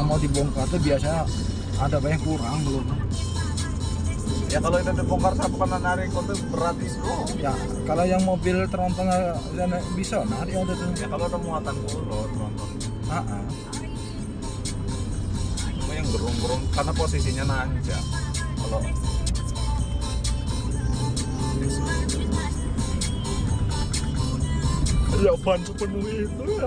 yang mau dibongkar tuh biasanya ada banyak kurang belum. Ya kalau itu dibongkar siapa kan narik itu berat itu. Ya kalau yang mobil tronton bisa narik ada tuh. Ya kalau ada muatan kulo tronton. Cuma yang gerung-gerung karena posisinya nanjak. Kalau ya ban sepenuh itu ya.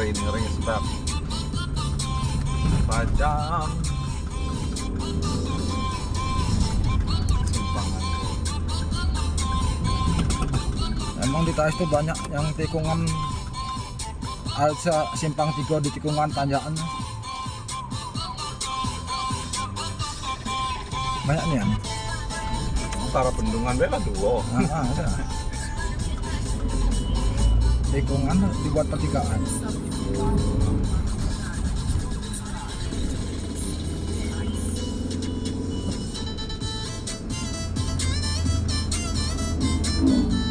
Ngeri sedap pajang simpangan. Emang di Tais itu banyak yang tikungan, ada simpang 3 di tikungan tanjakan banyak nih ya. Antara bendungan bela dua. Ada tikungan dibuat pertigaan.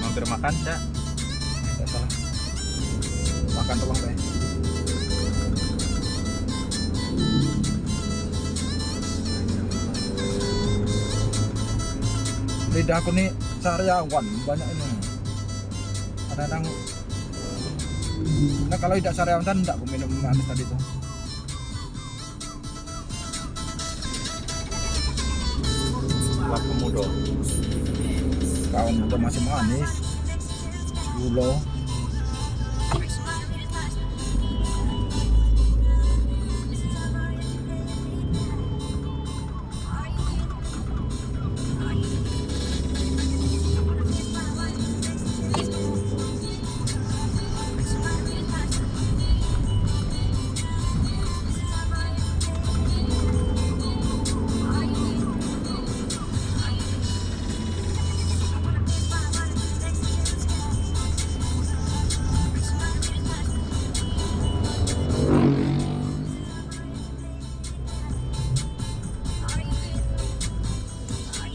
Mampir makan cak. Tidak salah. Makan tolong deh. Lidahku nih sariawan banyak ini. Kadang-kadang. Nah kalau tidak sariawan kan tidak aku minum manis tadi tuh. Lap kemudo. Kaum muda masih manis. Gula.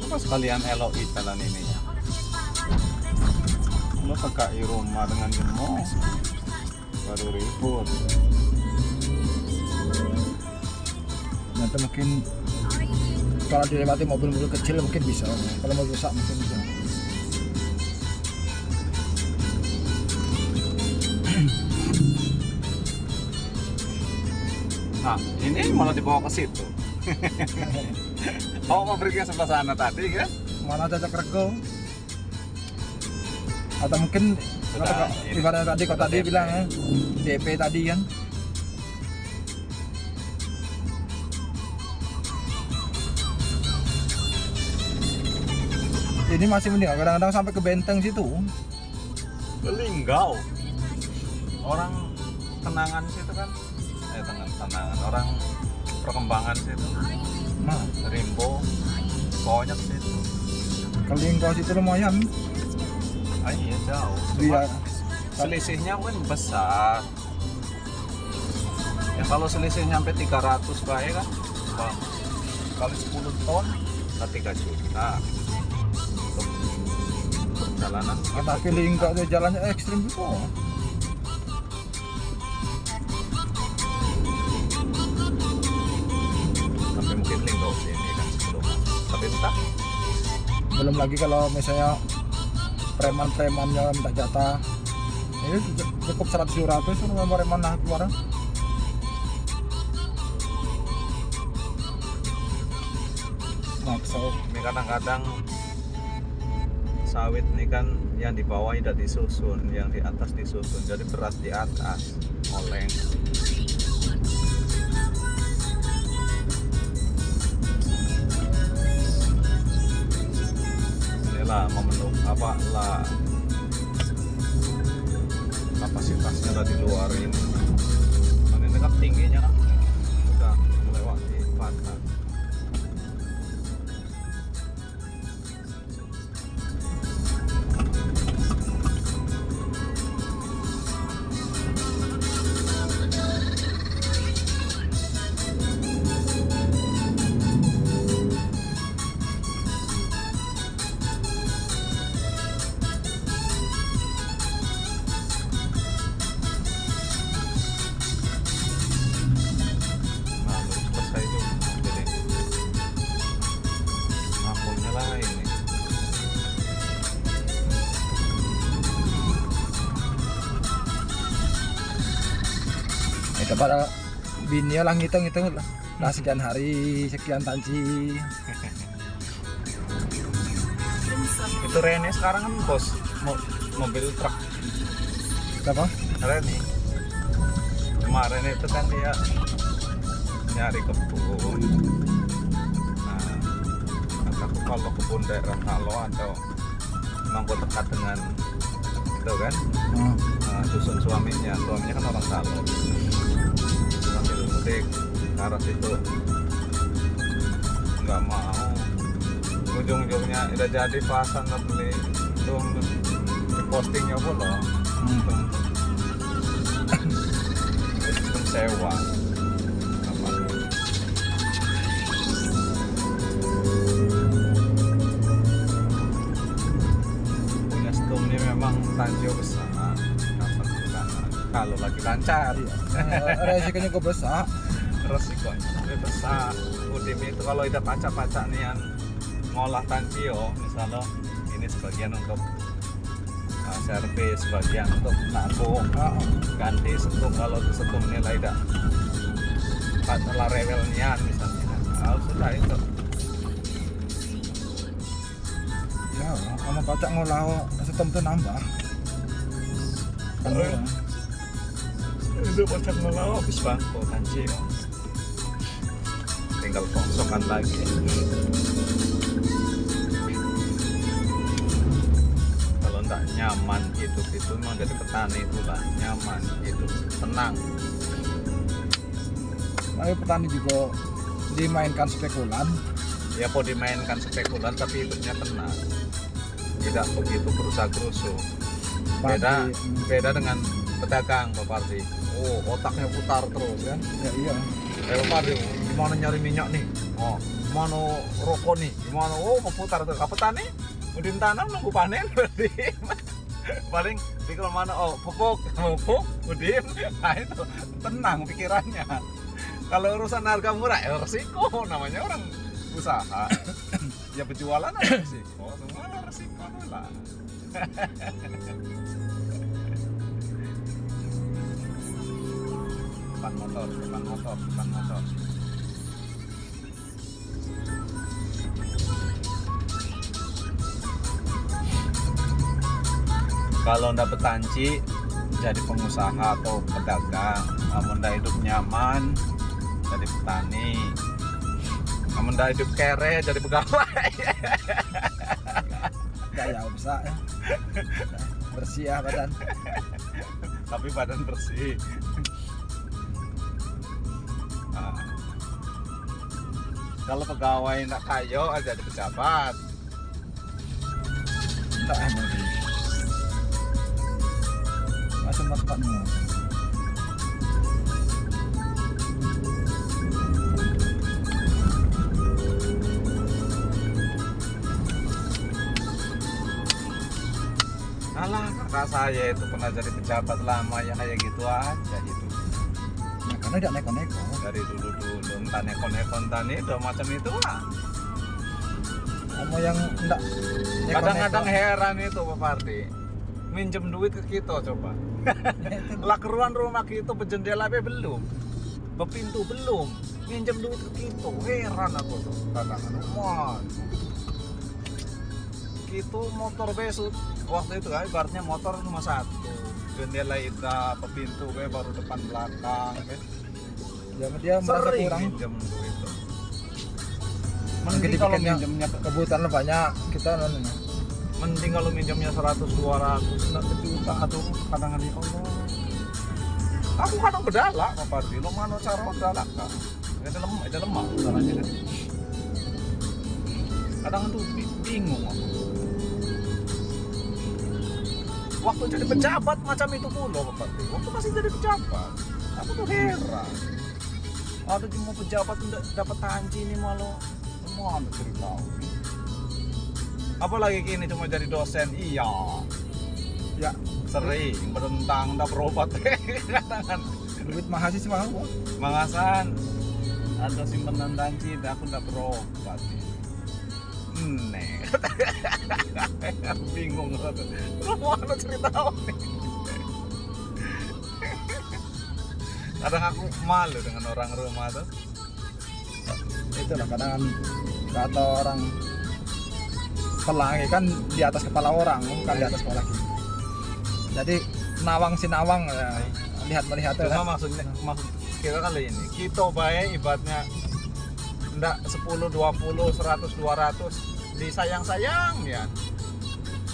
Apa sekalian LOI jalan ini ya? Lo PKI rumah dengan jemo baru ribut. Nanti mungkin kalau dilewati mobil-mobil kecil mungkin bisa. Kalau mobil besar mungkin bisa. Nah, ini malah dibawa ke situ. Oh, pabriknya sebelah sana tadi kan? Mana cocok rego? Atau mungkin Sudah, ibaratnya tadi kok sudah tadi DP. bilang ya, DP tadi kan. Ini masih mending, kadang-kadang sampai ke benteng situ. Linggau. Orang Kenangan situ kan, Kenangan orang Perkembangan situ. Nah, Rimbo, banyak situ. kalau Linggau situ lumayan. Ah, iya jauh. Dia Cuma selisihnya kan besar. Ya kalau selisihnya sampai 300 baik kan, kali 10 ton, kan 3 juta. Untuk perjalanan. tapi Linggau itu jalannya ekstrim juga. Tapi mungkin Linggau sini kan. juta. Belum lagi kalau misalnya preman-premannya minta jatah, ini cukup 100-200 sama preman lah keluar. Maksud Ini kadang-kadang sawit nih kan yang di bawah tidak disusun, yang di atas disusun, jadi beras di atas oleng. Inilah memenuhi apa lah kapasitasnya lah di luar ini. Kan ini kan tingginya kan udah melewati batas. Nah, belum selesai juga. Jadi ngapunnya lah ini. itu pada bini lah ngitung lah sekian hari sekian tanci. Itu Rene sekarang kan bos mobil truk. Apa? Rene kemarin itu kan dia nyari kebun. Nah, kataku kalau kebun daerah Halo atau memang gue dekat dengan itu kan, dusun suaminya kan orang Salo, sambil mudik ke arah situ, nggak mau, ujung-ujungnya udah jadi pasang nggak beli, itu di postingnya pula, itu sewa. Punya stum ini memang tanjo besar, kalau lagi lancar. Resikonya gue besar. Resikonya lebih besar. Udim itu kalau udah pacak-pacak nih yang ngolah tancio, misalnya ini sebagian untuk servis, sebagian untuk nabung, ganti setum. Kalau setum nilai dah pacak rewelnya misalnya, sudah itu. Ya, sama pacak ngolah setem tuh nambah. Kan ya. Itu pacak ngolah habis bangko tancio. Tinggal kongsokan lagi. Kalau enggak nyaman hidup itu memang jadi petani itulah nyaman hidup, tenang. Tapi petani juga dimainkan spekulan. Ya mau dimainkan spekulan tapi hidupnya tenang, tidak begitu gerusa-gerusu. Beda dengan pedagang Pak Pardi. Oh, otaknya putar terus kan. Ya iya. Pak Pardi, gimana nyari minyak nih? Oh, gimana rokok nih? Gimana? Oh, putar terus. Petani udah tanam nunggu panen berarti. Paling di kalau mana pupuk, udim, nah itu tenang pikirannya. Kalau urusan harga murah, ya resiko, namanya orang usaha. Ya berjualan ada resiko, semua resiko lah. Depan motor. Kalau ndak petanci jadi pengusaha atau pedagang, kamu ndak hidup nyaman jadi petani, kamu ndak hidup kere jadi pegawai. Ya bisa ya. Bersih ya badan. Tapi badan bersih. Nah, kalau pegawai ndak kayo aja jadi pejabat. Enggak emang. Masuk Pak Nemo. Alah, kakak saya itu pernah jadi pejabat lama yang kayak gitu aja gitu. Ya karena tidak neko-neko. Dari dulu entah neko-neko entah ini udah macam itu lah. Sama yang enggak Kadang-kadang heran itu Pak Pardi, minjem duit ke kita coba. Lah keruan rumah kita berjendela belum, berpintu belum, minjem duit ke kita, heran aku tuh kadang-kadang. Wah, kita motor besut waktu itu kan ibaratnya motor cuma satu, jendela itu pintu kayak baru depan belakang kan. dia merasa Sering kurang. minjem duit tuh. Mending Mending kalau kalau minjemnya kebutuhan banyak kita mending kalau minjemnya 100 200 enggak sejuta atau kadang-kadang ya Allah. Aku kadang bedala Pak Pardi, lo mana cara bedala kak? Ada lemah caranya kan. Kadang tuh bingung aku. Waktu jadi pejabat macam itu pula Pak Pardi. Waktu masih jadi pejabat, aku tuh heran. Ada cuma pejabat udah dapat tanci ini malu, semua ada cerita. Apalagi kini cuma jadi dosen, iya. ya Sering bertentang udah berobat kadang duit mahasiswa aku. mangasan ada simpenan tanci aku udah berobat aku bingung lu mau ada cerita apa nih kadang aku malu dengan orang rumah tuh Itulah kadang kata orang pelangi kan di atas kepala orang, bukan di atas kepala kita. Jadi nawang sinawang ya, lihat-melihat cuma kan. maksud kita kali ini kita baik ibaratnya enggak 10 20 100 200 disayang-sayang ya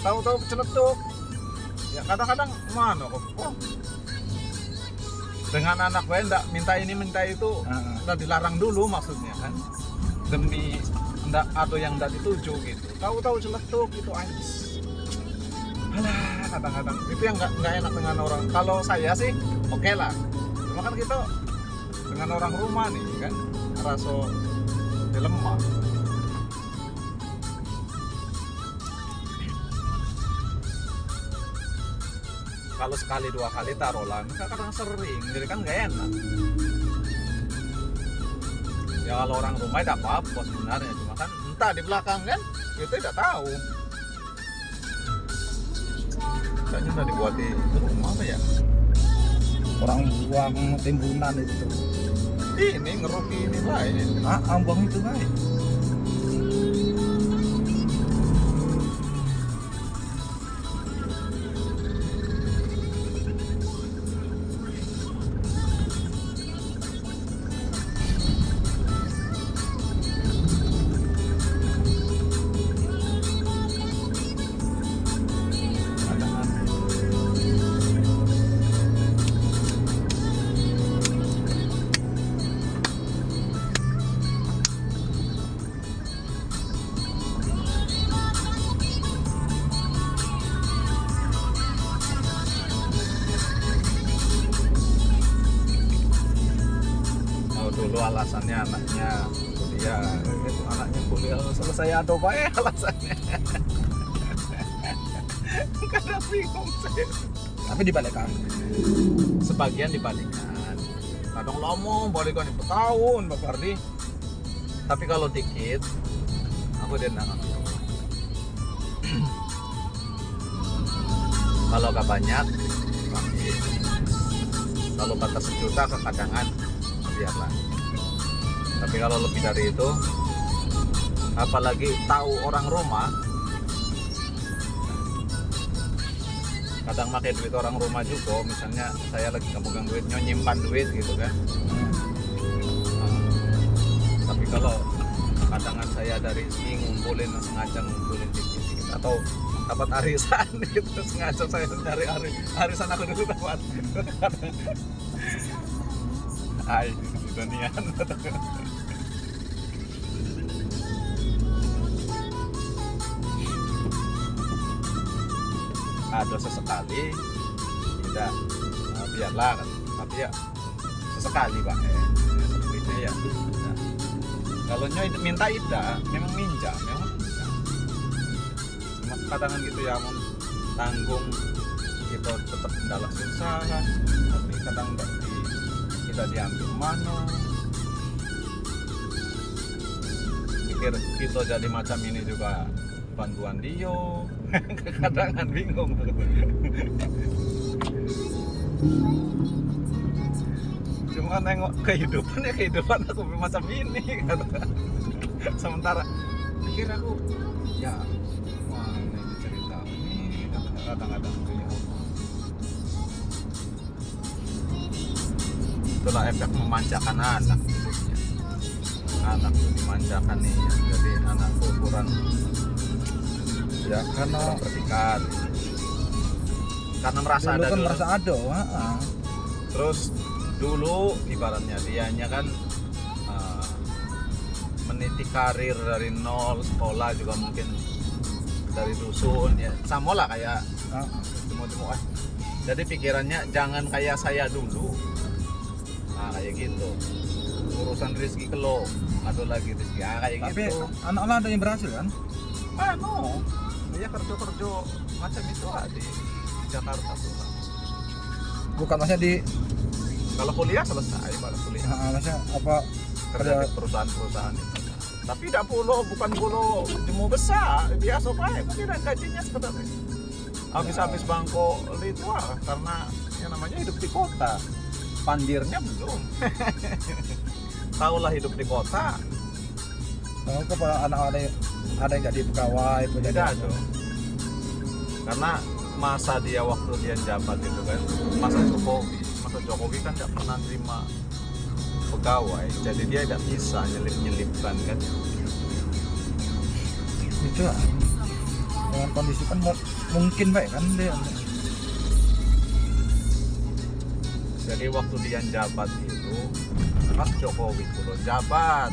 tahu-tahu celetuk ya kadang-kadang mana kok dengan anak baik enggak minta ini minta itu udah dilarang dulu maksudnya kan demi enggak atau yang enggak dituju gitu tahu-tahu celetuk gitu anjir alah kadang-kadang itu yang enggak enak dengan orang kalau saya sih oke lah cuma kan kita dengan orang rumah nih kan rasa lemah kalau sekali dua kali taruhan kadang sering jadi kan nggak enak ya kalau orang rumah tidak apa-apa sebenarnya cuma kan entah di belakang kan kita tidak tahu kayaknya udah dibuat di rumah apa ya Orang buang timbunan itu. ini ngerugi ini lain Buang itu baik. dulu alasannya anaknya kuliah itu anaknya kuliah selesai atau apa ya alasannya kadang bingung saya Tapi dibalikkan. sebagian dibalikan kadang lama balikan itu tahun Pak Fardi tapi kalau dikit aku dia nggak ngambil kalau gak banyak ambil kalau kata sejuta kekadangan biarlah tapi kalau lebih dari itu apalagi tahu orang rumah kadang pakai duit orang rumah juga misalnya saya lagi nggak pegang duitnya nyimpan duit gitu kan tapi kalau kadangan saya dari sini ngumpulin sengaja ngumpulin dikit-dikit atau dapat arisan gitu sengaja saya cari arisan aku dulu dapat ay dunian ada sesekali tidak biarlah kan tapi ya sesekali Pak sepertinya ya nah, kalau nyoy minta ida memang minjam cuma kadangan gitu ya mau tanggung kita tetap kendala susah tapi kadang tidak diambil mana pikir kita jadi macam ini juga bantuan Dio. Kadang bingung. Cuma nengok kehidupan aku macam ini. Sementara pikir aku, ya wah ini cerita ini kadang-kadang ya. Itulah efek memanjakan anak. Anak tuh dimanjakan nih, jadi anak ukuran Ya karena bertikat karena merasa dulu ada kan dulu. merasa ada, Terus dulu ibaratnya dianya kan meniti karir dari nol, sekolah juga mungkin dari dusun ya, sama lah kayak cuma jadi pikirannya jangan kayak saya dulu, nah kayak gitu. Urusan rezeki kelo ada lagi rezeki kayak tapi gitu. anak-anak ada yang berhasil kan? Dia kerja macam itu di Jakarta tuh kan. Bukan maksudnya di Kalau kuliah selesai, kalau kuliah maksudnya apa kerja di perusahaan-perusahaan itu. Tapi tidak bukan jemu besar, biasa baik, tidak gajinya sebenarnya. Habis bangko itu karena yang namanya hidup di kota. Pandirnya belum. Tahulah hidup di kota. kalau kepada anak-anak ada yang jadi pegawai, Tidak ada. Karena masa dia waktu dia jabat itu kan, masa Jokowi kan tidak pernah terima pegawai, jadi dia tidak bisa nyelip-nyelipkan kan. itu dengan kondisi kan mungkin baik kan dia. Jadi waktu dia jabat itu, pas Jokowi itu jabat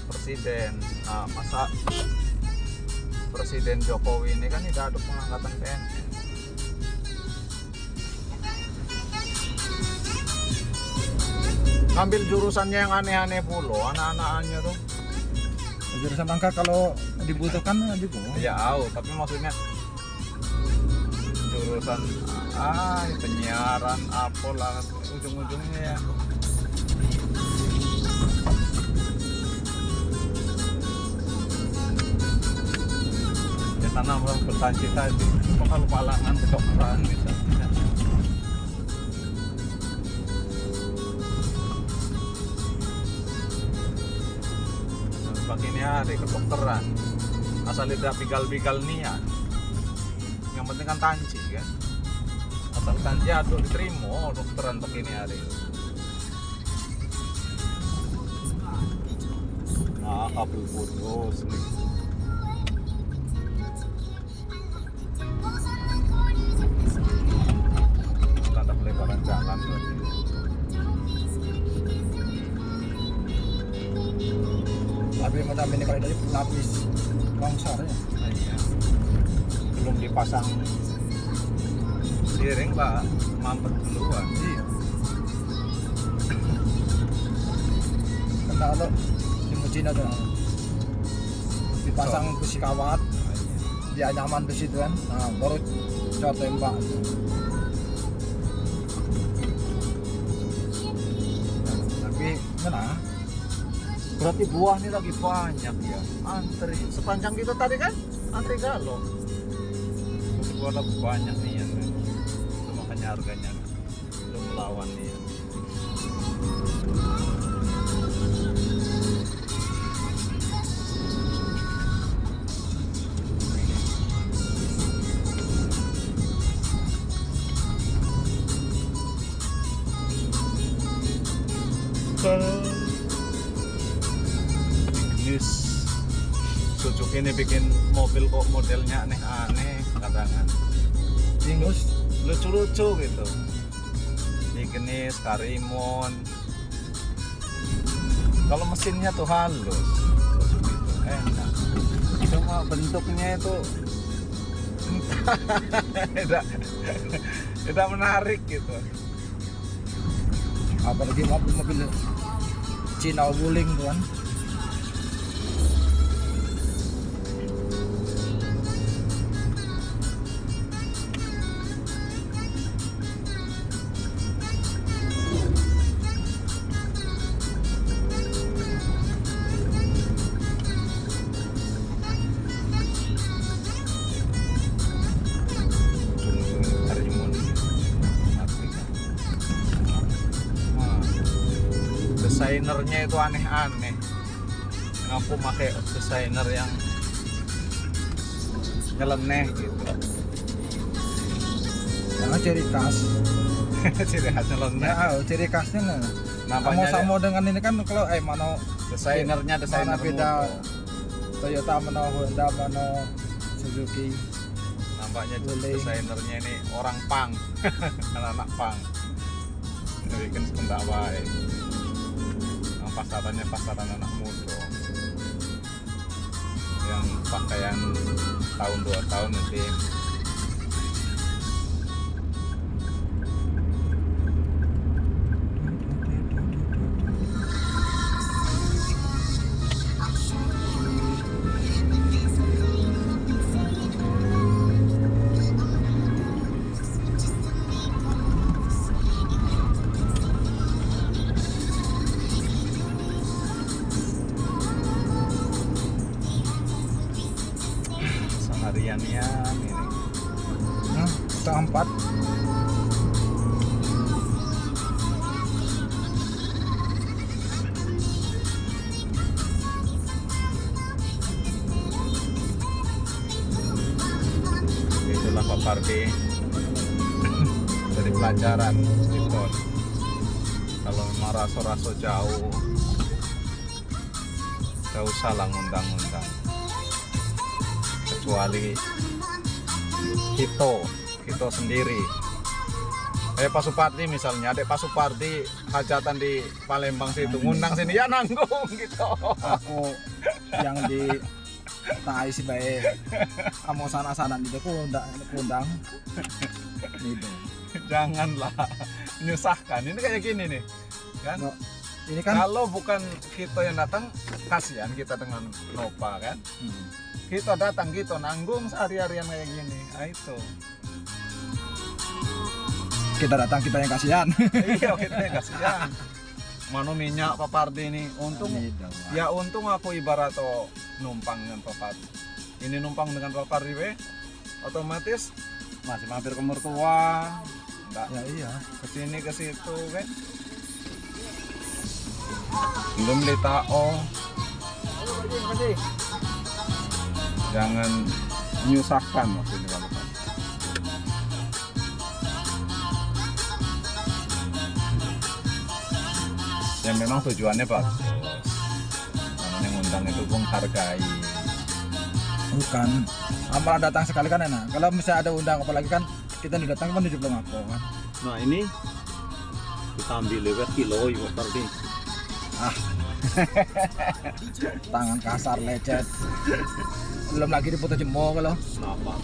presiden, nah, masa Presiden Jokowi ini kan tidak ada pengangkatan PNS. Ngambil jurusannya yang aneh-aneh pula, anak-anaknya tuh. Jurusan angka kalau dibutuhkan juga. Ya, tapi maksudnya jurusan penyiaran apalah ujung-ujungnya ya. Tanam orang bercita-cita itu kalau palangan kedokteran misalnya. Pagi ini hari kedokteran asal tidak bigal-bigal niat, yang penting kan tanci kan, asal tanci ada diterima dokteran begini hari. Nah kabel putus nih. Jalan berarti. Tapi macam ini kalau dari lapis longsor ya. Iya. Belum dipasang siring pak, mampet duluan. Iya. Karena kalau di Mujina tuh dipasang besi kawat, dia nyaman di situ kan. Nah baru coba tembak. Mana? Berarti buah ini lagi banyak ya. Antri sepanjang kita tadi kan antri galo. Buah lagi banyak nih ya. Itu makanya harganya belum melawan nih. Suzuki ini bikin mobil kok modelnya aneh-aneh kadang-kadang. Ingus Lucu-lucu gitu. Ignis, Karimon. Kalau mesinnya tuh halus, Suzuki itu enak. Cuma bentuknya itu tidak menarik gitu. apalagi mobil Cina Wuling tuh kan. desainernya itu aneh-aneh. Ngapu pakai desainer yang nyeleneh gitu. Karena ciri khas. Ciri khas nyeleneh. Ya, ciri khasnya nggak. Namanya Sama dengan ini kan kalau mano desainernya desainer mana beda motor. Toyota mano Honda mano Suzuki. Nampaknya Boleh. desainernya ini orang pang, anak-anak pang. Bikin sebentar baik. Pasarannya pasaran anak muda yang pakaian tahun 2 tahun nanti. Seharian-an ini. Setengah 4. Itulah Pak Pardi dari pelajaran itu. Kalau memang raso-raso jauh, gak usah lah ngundang-ngundang, kecuali kita sendiri. Pak Supardi misalnya, adik Pak Supardi hajatan di Palembang situ, ngundang sini ya nanggung gitu. Aku yang di tai si bae kamu sana-sana itu undang gitu. Janganlah menyusahkan. Ini kayak gini nih kan. No, ini kan Kalau bukan kita yang datang, kasihan kita dengan Nova kan. Kita datang kita nanggung sehari-harian kayak gini. Ah, itu. kita datang kita yang kasihan. Iya, kita yang kasihan. Mano minyak Pak Pardi ini. Untung ya untung aku ibarat numpang dengan Pak Pardi. Ini numpang dengan Pak Pardi otomatis masih mampir ke mertua. Enggak. Ya iya. Kesini ke situ kan. Belum beli tao. Jangan menyusahkan maksudnya kalau kan. Ya memang tujuannya bagus. Namanya ngundang itu pun hargai. Bukan. Amal datang sekali kan enak. Kalau misalnya ada undang apalagi kan kita nih datang kan hidup ngapo kan. Nah ini kita ambil lewat kilo ya tadi. Ah. Tangan kasar lecet. Belum lagi dipoto jemur kalau. Kenapa?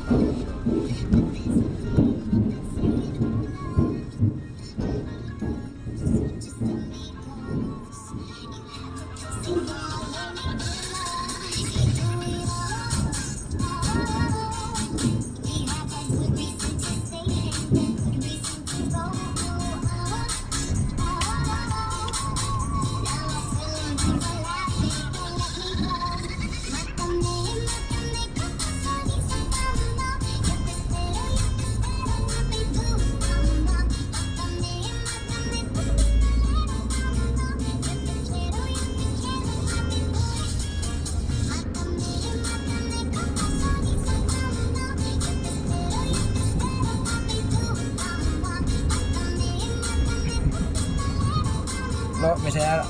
Lo misalnya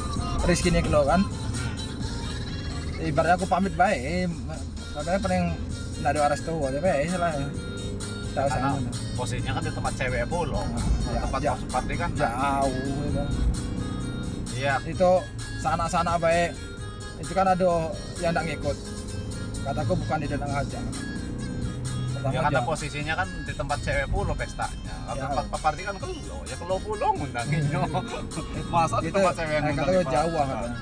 Rizky nih lo kan. Ibaratnya aku pamit baik. Katanya paling nggak ada aras tuh, tapi salah. Tahu Karena saya. posisinya kan di tempat cewek pula. Ya, Tempat ya. Pak Supardi kan Jauh gitu. iya. Itu sana-sana baik. Itu kan ada yang nggak ngikut. Kataku bukan di Danang aja. Pertama Ya karena jauh. posisinya kan di tempat cewek puluh pestanya. Kalau Ya. tempat Pak Pardi kan kelo, ya kelo pulau ngundanginnya. Masa di Itu tempat cewek yang kata ngundangin Pak jauh Pardi? kan.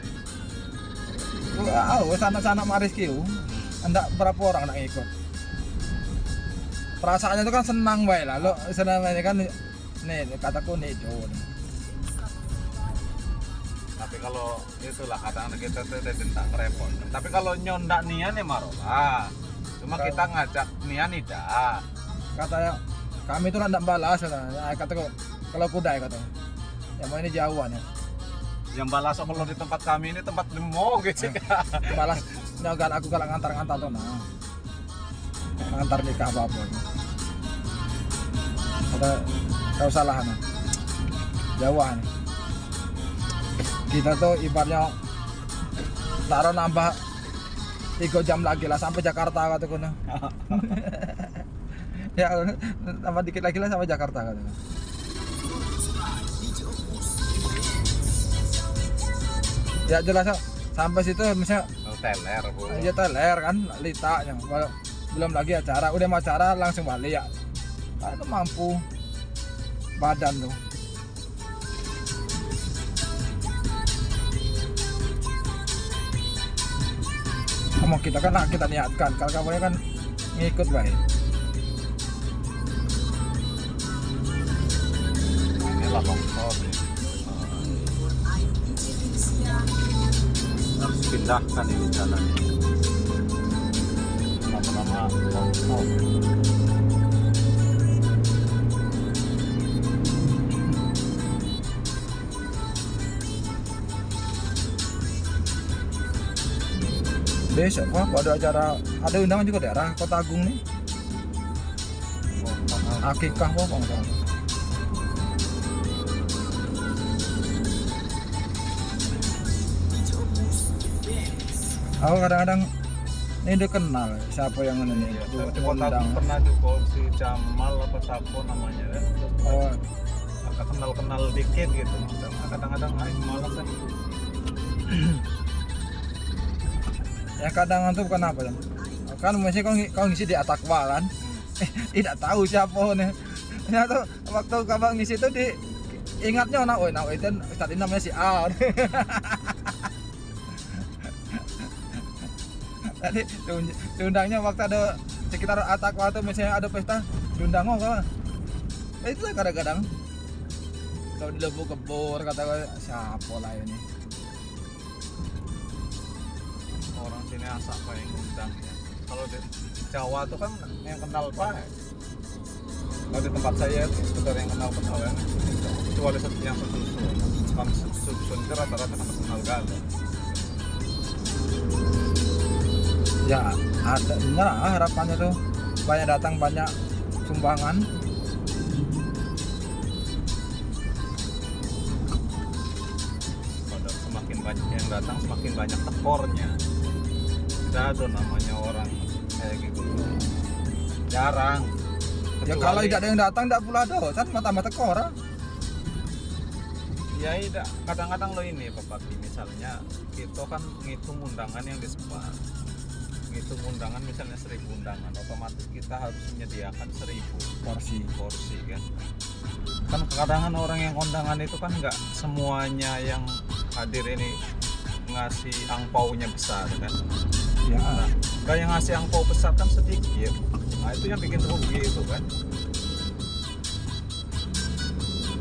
Wow, sana-sana sama Rizky. Enggak berapa orang nak ikut. Perasaannya itu kan senang baik lah. Lo senangnya kan nih kataku nih jauh. Tapi kalau itulah kadang kita tuh tentang repot. Tapi kalau nyondak nian ya marolah. Cuma kita ngajak nian tidak. Katanya kami itu enggak balas katanya. Kataku kalau kuda kata. Ya mau ini jauhan ya. Yang balas kalau di tempat kami ini tempat demo gitu. balas nyogal aku kalau ngantar-ngantar tuh nah ngantar nikah apa kau salah nah Jawa nih kita tuh ibaratnya taruh nambah 3 jam lagi lah sampai Jakarta kata kuno. Ya tambah dikit lagi lah sampai Jakarta kata. Ya jelas sampai situ misalnya Teler, Bu. aja teler kan lita yang belum lagi acara udah mau acara langsung balik ya itu mampu badan tuh kamu kita kan kita niatkan kalau kamu kan ngikut baik Ini lah longsor nih. Harus pindahkan ini jalannya. Lama-lama longsor. besok wah ada acara ada undangan juga daerah Kota Agung nih akikah wah kalau nggak salah. Aku kadang-kadang ini udah kenal siapa yang ini Di Kota Agung pernah juga si Jamal apa siapa namanya kan. oh Agak kenal-kenal dikit gitu. Kadang-kadang malas kan. ya kadang itu bukan apa kan misalnya kau ngisi di Atakwa kan tidak tahu siapa nih ternyata waktu kamu ngisi itu ingatnya nah itu tadi namanya si A tadi diundangnya waktu ada sekitar Atakwa tuh misalnya ada pesta diundang kok itu kadang-kadang kalau di Lebu Kebor kata siapa lah ini Orang sini asal paling ngundang ya. Kalau di Jawa tuh kan yang kenal Pak. Kalau di tempat saya itu sekedar yang kenal kan. Kecuali yang sesusun. Kan sesusun itu rata-rata kan kenal galau. ya ada bener harapannya tuh banyak datang banyak sumbangan Pada semakin banyak yang datang semakin banyak tekornya. Tidak ada namanya orang kayak gitu. Jarang. ya kalau tidak ada yang datang tidak pula ada kan mata-mata orang Ya tidak, kadang-kadang lo ini Pak Bagi, misalnya kita kan ngitung undangan yang disebar. Ngitung undangan misalnya 1000 undangan, otomatis kita harus menyediakan 1000 porsi kan. Kan kadang-kadang orang yang undangan itu kan nggak semuanya yang hadir ini ngasih angpaunya besar kan. ya Nah, nggak yang ngasih angpau besar kan sedikit. Nah itu yang bikin rugi itu kan.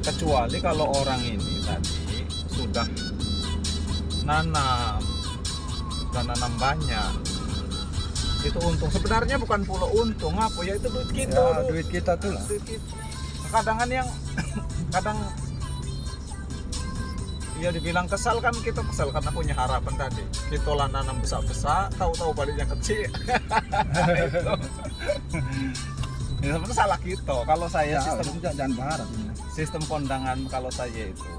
Kecuali kalau orang ini tadi sudah nanam dan nanam banyak, itu untung. Sebenarnya bukan pula untung apa ya, itu duit kita. ya duit kita tuh lah Duit kita. Kadang kan yang kadang ya dibilang kesal kan, kita kesal karena punya harapan tadi. Kita lah nanam besar-besar, tahu-tahu baliknya kecil. Itu. Ya sebenarnya salah kita. Kalau saya ya sistem jangan berharap ini. sistem kondangan kalau saya itu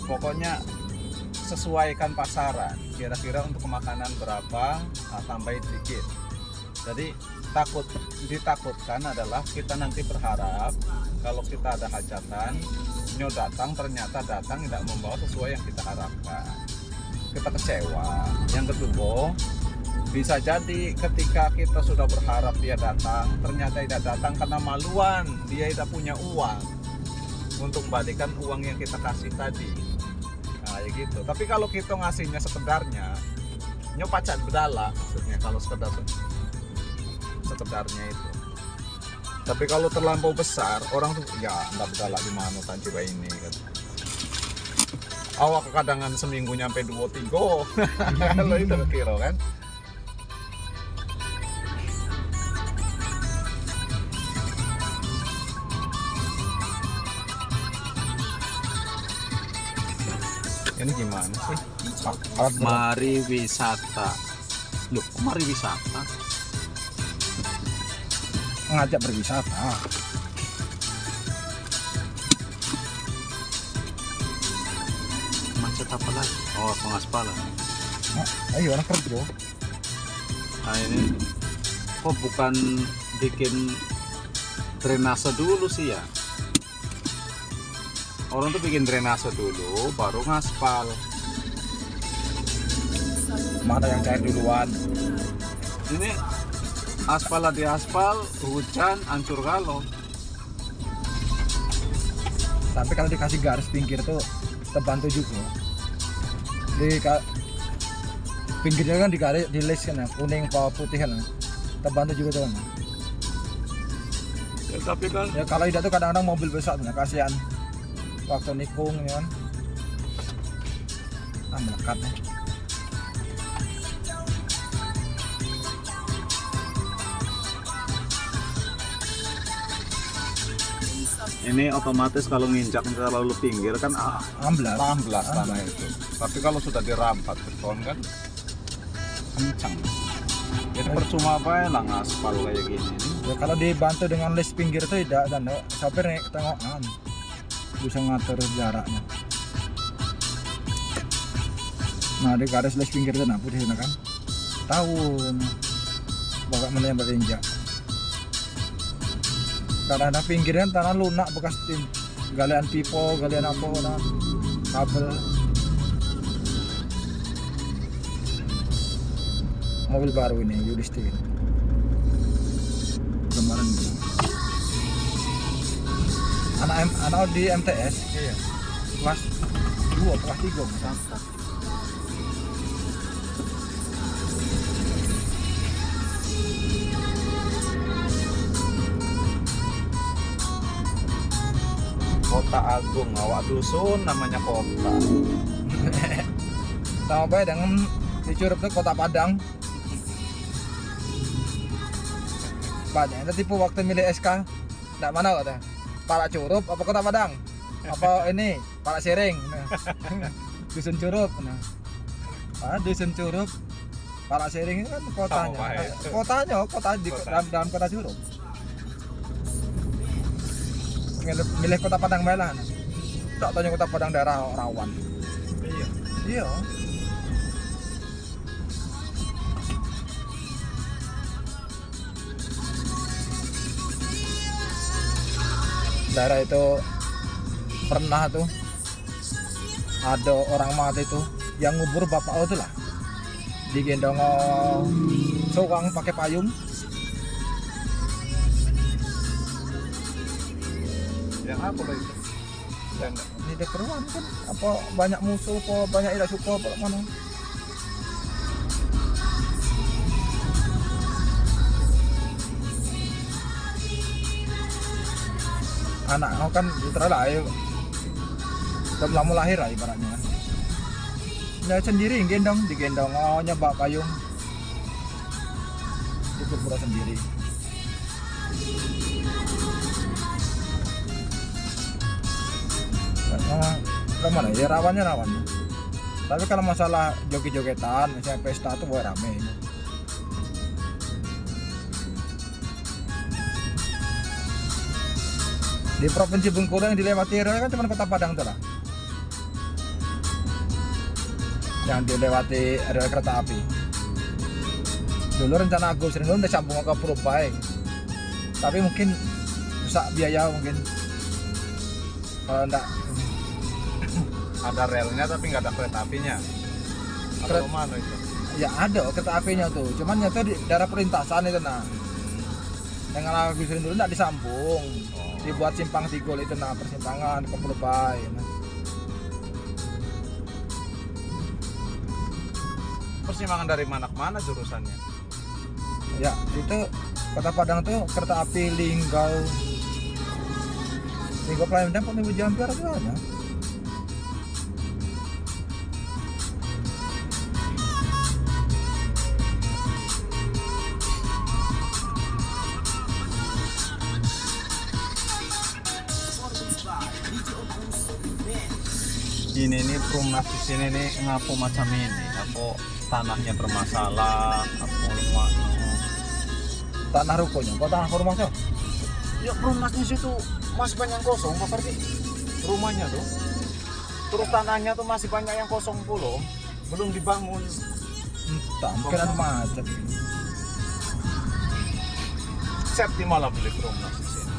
pokoknya sesuaikan pasaran, kira-kira untuk makanan berapa, tambahin sedikit. Jadi ditakutkan adalah kita nanti berharap kalau kita ada hajatan, datang ternyata datang tidak membawa sesuai yang kita harapkan, kita kecewa. Yang kedua, bisa jadi ketika kita sudah berharap dia datang, ternyata tidak datang karena maluan, dia tidak punya uang untuk membalikan uang yang kita kasih tadi. Nah ya gitu. Tapi kalau kita ngasihnya sekedarnya, nyopacat bedala maksudnya, kalau sekedarnya itu. Tapi kalau terlampau besar, orang tuh ya nggak bedala di mana tadi ini gitu. Awak kadangan seminggu nyampe 2-3 kalau itu kira kan. Ini gimana sih? Alat berat. Mari wisata. Loh, kok mari wisata? Ngajak berwisata. Macet apa lagi? Oh, pengaspalan. Nah, ayo orang kerja. Nah ini kok bukan bikin drainase dulu sih ya? Orang tuh bikin drainase dulu, baru ngaspal. Mana yang cair duluan? Ini aspal di aspal, hujan, hancur kalau. Tapi kalau dikasih garis pinggir tuh terbantu juga. Pinggirnya kan digaris, diles kan, kuning apa putih kan, terbantu juga tuh kan. Ya, tapi kan Ya kalau tidak tuh kadang-kadang mobil besar tuh, kasihan. Waktu nikung ya kan. Melekat nih. ini otomatis kalau nginjak terlalu pinggir kan Amblas. Amblas tanah itu. Tapi kalau sudah dirampat beton kan kencang. Jadi percuma apa ya lah ngaspal kayak gini. Ya kalau dibantu dengan les pinggir tuh tidak, dan sopir nih tengokan bisa ngatur jaraknya. Nah di garis les pinggir itu nah putih kan, tahu bapak mana yang berinjak. Karena ada pinggirnya tanah lunak bekas galian pipo, galian apa, nah, kabel. Mobil baru ini Yudhistira kemarin anak di MTS Iya. kelas 2 kelas 3 misalnya. Kota Agung, awak dusun namanya kota. Sama baik dengan di Curup tuh Kota Padang. Banyak itu tipu waktu milih SK. Enggak mana kata? Para Curup apa Kota Padang? Apa ini Para Sering? Nah. Dusun Curup. Nah. Dusun Curup. Para Sering itu kan kotanya. Sama itu. Kota di dalam kota Curup. Milih Kota Padang malah. Tak tanya Kota Padang daerah rawan. Iya. Iya. Daerah itu pernah tuh ada orang mati tuh yang ngubur bapak itu lah, digendong sowang pakai payung. Yang apa loh itu? Dan Ini ada keruan kan apa banyak musuh apa banyak tidak suka apa mana. Anak kau kan putra lah ya, sebelum lahir lah ibaratnya kan. Ya sendiri gendong, digendong nyebak payung, itu pura sendiri. Kemana ya rawannya rawan. Tapi kalau masalah joget-jogetan, misalnya pesta tuh boleh rame. Di provinsi Bengkulu yang dilewati rel kan cuma Kota Padang tuh lah. Yang dilewati rel kereta api. Dulu rencana Agus Rindu udah sambung ke Purbaing. Tapi mungkin susah biaya mungkin. Kalau enggak ada relnya tapi nggak ada kereta apinya. Atau mana itu? ya ada kereta apinya tuh. Cuman nyata di daerah perlintasan itu nah. Dengan Agus Rindu enggak disambung. Dibuat simpang Tigol itu nah persimpangan ke Purbaing. Nah. Persimpangan dari mana ke mana jurusannya? Ya itu Kota Padang tuh kereta api Linggau Pelayan Depok nih Jampir itu ada. sini nih Perumnas di sini nih ngapo macam ini, apa tanahnya bermasalah, apa lemah. Tanah rukonya, kok tanah formasnya? Ya Perumnas di situ masih banyak yang kosong, Pak Fardi. Rumahnya tuh. Terus tanahnya tuh masih banyak yang kosong pula, belum dibangun. Entah, mungkin ada macet. Septi malah beli Perumnas di sini.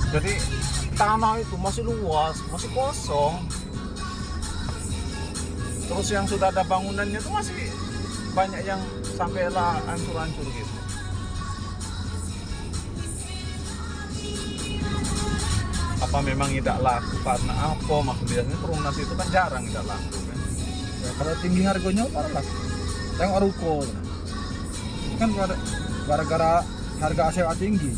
Jadi tanah itu masih luas, masih kosong. Terus yang sudah ada bangunannya itu masih banyak yang sampailah hancur-hancur gitu. Apa memang tidak laku karena apa? Maksudnya Perumnas itu kan jarang tidak laku kan. Ya, kalau tinggi harganya parah lah. Tengok ruko. Kan gara-gara harga sewa tinggi.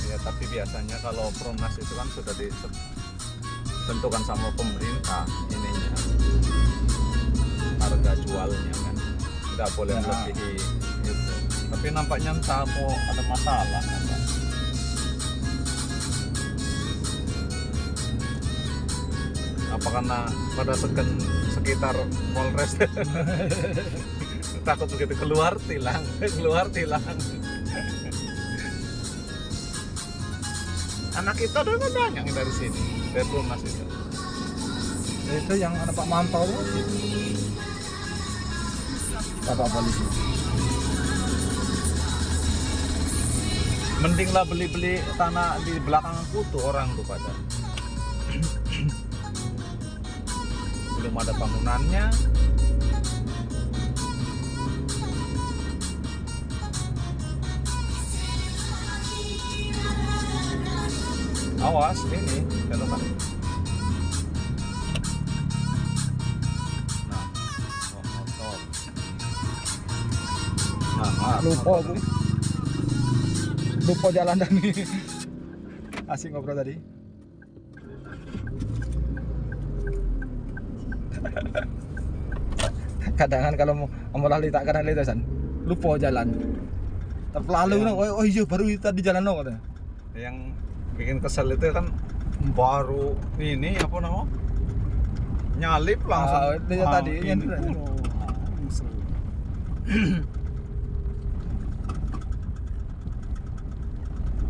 Ya tapi biasanya kalau Perumnas itu kan sudah ditentukan sama pemerintah ininya harga jualnya kan tidak boleh Ya. melebihi itu. Tapi nampaknya entah mau ada masalah kan. Apa karena pada sekitar Polres takut begitu keluar tilang anak kita udah banyak yang dari sini dari Perumnas itu. Itu yang anak Pak Mantau tuh. Bapak polisi. Mendinglah beli tanah di belakangku tuh orang tuh pada belum ada bangunannya. Awas ini belokan. Nah, motor. Nah, Lupa aku. Lupa jalan dan asik ngobrol tadi. Kadang kalau mau lali tak kadang lali san lupa jalan. Terlalu Ya. oh iya baru tadi jalan no katanya. yang bikin kesel itu kan baru ini apa namanya nyalip langsung. Dia tadi ini yang pun.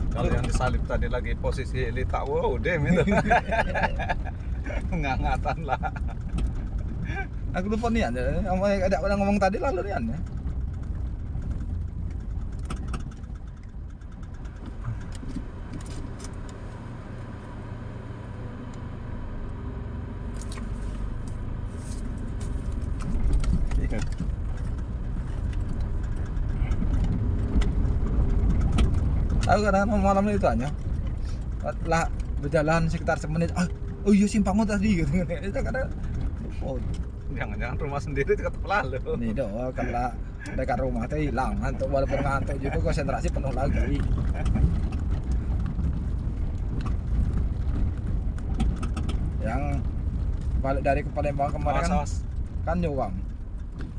Kalau yang disalip tadi lagi posisi litak, wow dem itu ngangatan lah. Aku lupa nih ada orang ngomong tadi lalu nih ya. Aku kadang malam itu hanya lah berjalan sekitar semenit. Oh iya simpangmu tadi gitu. Itu kadang oh Jangan-jangan rumah sendiri dekat lalu. nih doh kalau dekat rumah teh hilang ngantuk walaupun ngantuk juga konsentrasi penuh lagi. Yang balik dari ke Palembang kemarin kan, Awas. kan nyuwang.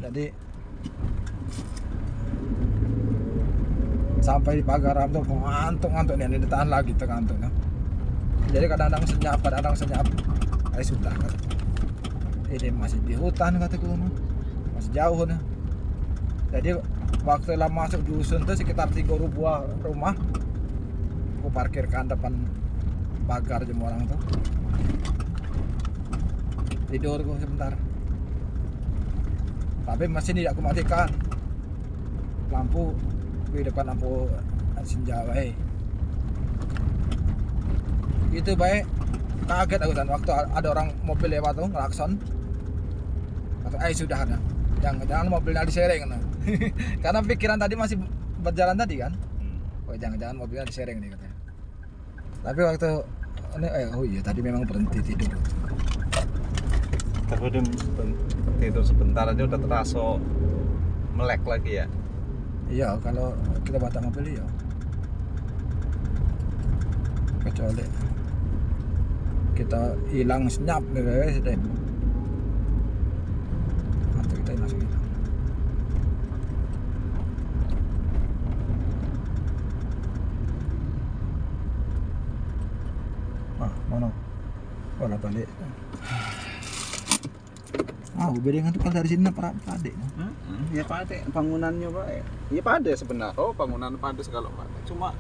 Jadi sampai di Pagaran tuh ngantuk nih ditahan lagi ngantuknya. Jadi kadang-kadang senyap. Sudah kan. Ini masih di hutan kataku masih jauh nih. Jadi waktu lah masuk dusun tuh sekitar 3 rumah aku parkirkan depan pagar jam orang tuh tidur gua sebentar tapi mesin tidak aku matikan lampu di depan lampu senja itu baik kaget aku kan waktu ada orang mobil lewat tuh ngelakson atau sudah ada jangan mobilnya disereng nah. Karena pikiran tadi masih berjalan tadi kan oh jangan mobilnya disereng nih katanya tapi waktu ini oh iya tadi memang berhenti tidur Tapi udah tidur sebentar aja udah terasa melek lagi ya. iya kalau kita batak mobil iya kecuali kita hilang senyap nih guys atau kita langsung hilang Mana? Wala balik. Bedengan tuh kalau dari sini pade. Ya pade bangunannya Pak. Ya pade sebenarnya. Oh, bangunan pade segala Pak. Cuma